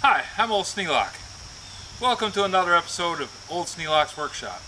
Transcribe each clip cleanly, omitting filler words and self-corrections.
Hi, I'm Old Sneelock. Welcome to another episode of Old Sneelock's Workshop.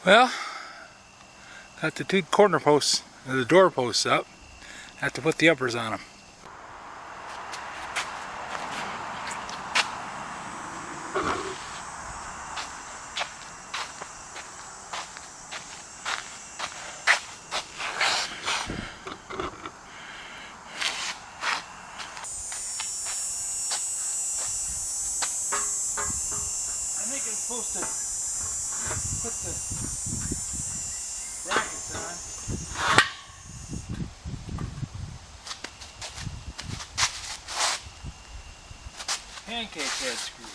Well, got the two corner posts, the door posts up. Have to put the uppers on them. I think I'm supposed to put the brackets on. Pancake head screw.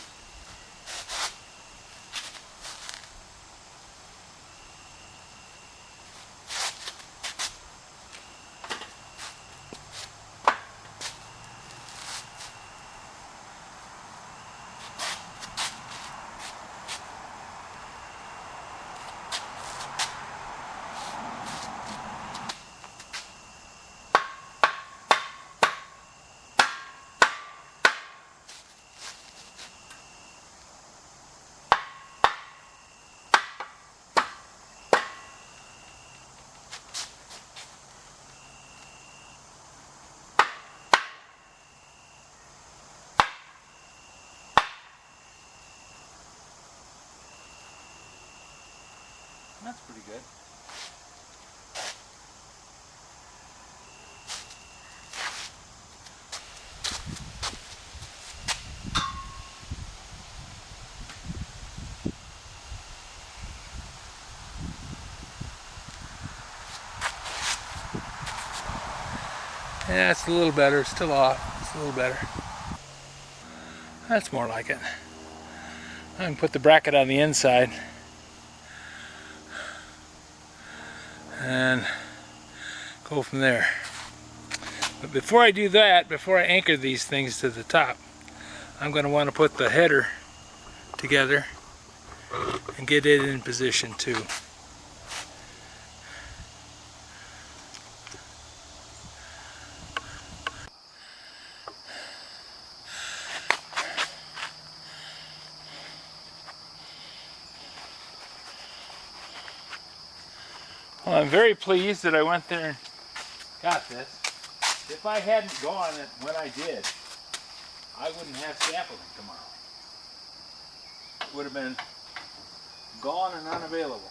That's pretty good. Yeah, it's a little better. It's still off. It's a little better. That's more like it. I can put the bracket on the inside and go from there. But before I do that, before I anchor these things to the top, I'm going to want to put the header together and get it in position too. Well, I'm very pleased that I went there and got this. If I hadn't gone when I did, I wouldn't have scaffolding tomorrow. It would have been gone and unavailable.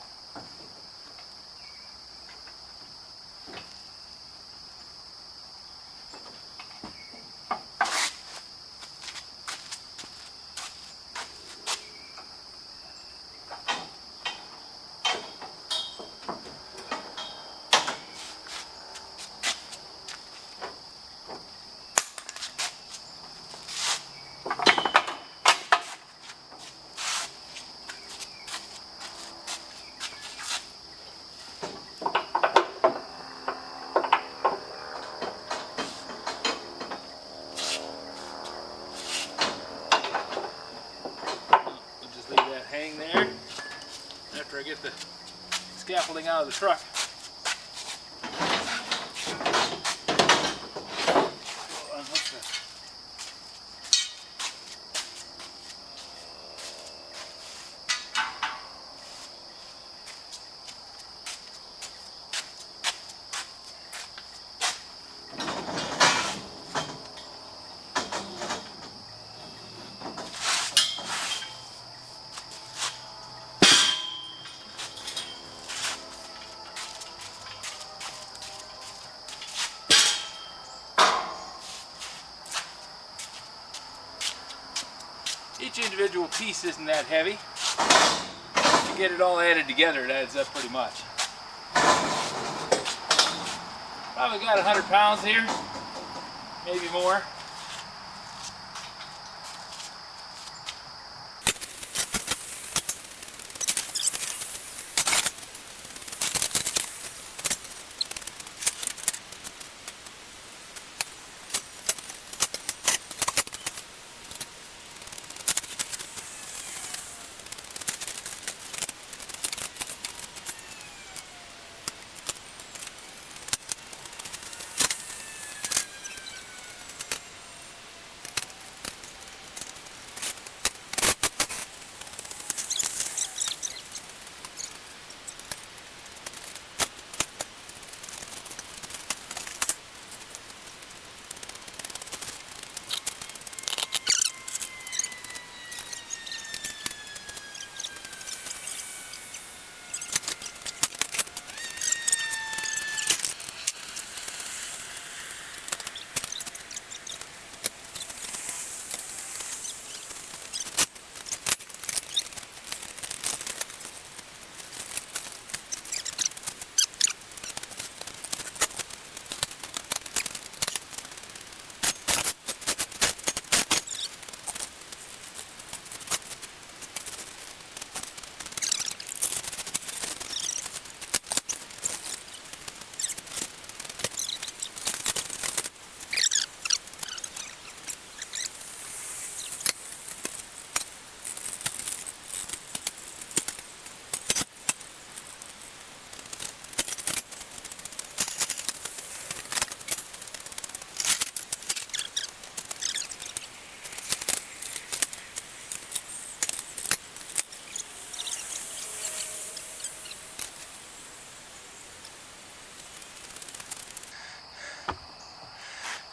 scaffolding out of the truck. Each individual piece isn't that heavy. If you get it all added together, it adds up pretty much. Probably got 100 pounds here, maybe more.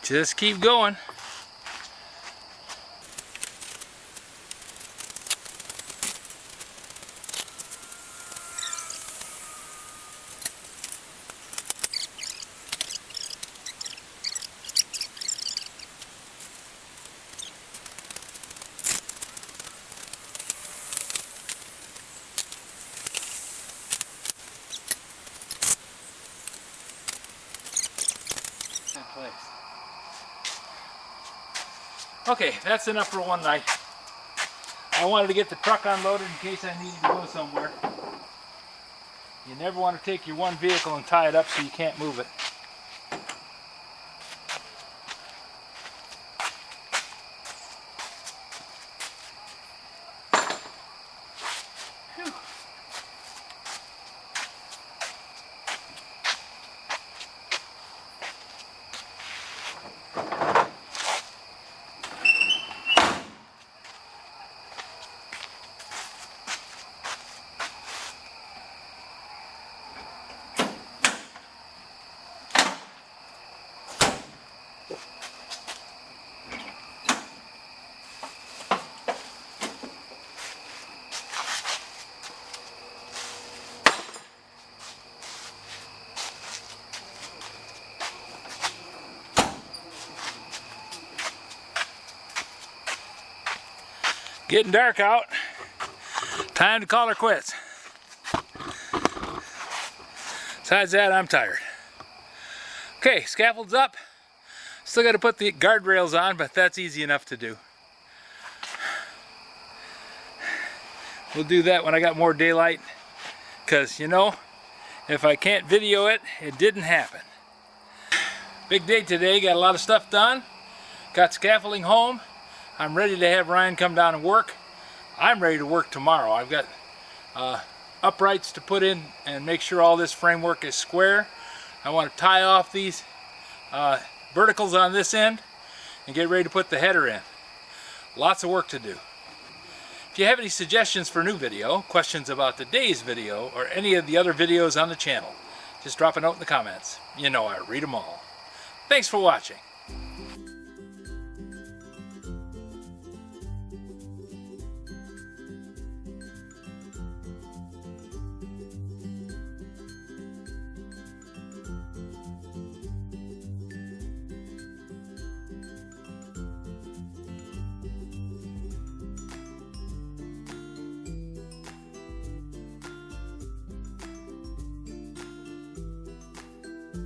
Just keep going. Okay, that's enough for one night. I wanted to get the truck unloaded in case I needed to go somewhere. You never want to take your one vehicle and tie it up so you can't move it. Getting dark out. Time to call her quits. Besides that, I'm tired. Okay, scaffold's up. Still got to put the guardrails on, but that's easy enough to do. We'll do that when I got more daylight, because you know, if I can't video it, it didn't happen. Big day today, got a lot of stuff done. Got scaffolding home. I'm ready to have Ryan come down and work. I'm ready to work tomorrow. I've got uprights to put in and make sure all this framework is square. I want to tie off these verticals on this end and get ready to put the header in. Lots of work to do. If you have any suggestions for a new video, questions about today's video, or any of the other videos on the channel, just drop a note in the comments. You know I read them all. Thanks for watching.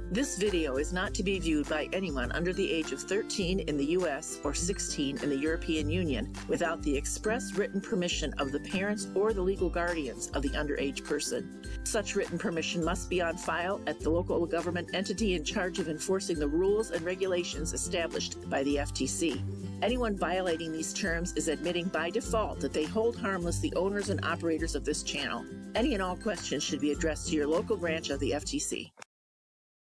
This video is not to be viewed by anyone under the age of 13 in the U.S. or 16 in the European Union without the express written permission of the parents or the legal guardians of the underage person. Such written permission must be on file at the local government entity in charge of enforcing the rules and regulations established by the FTC. Anyone violating these terms is admitting by default that they hold harmless the owners and operators of this channel. Any and all questions should be addressed to your local branch of the FTC.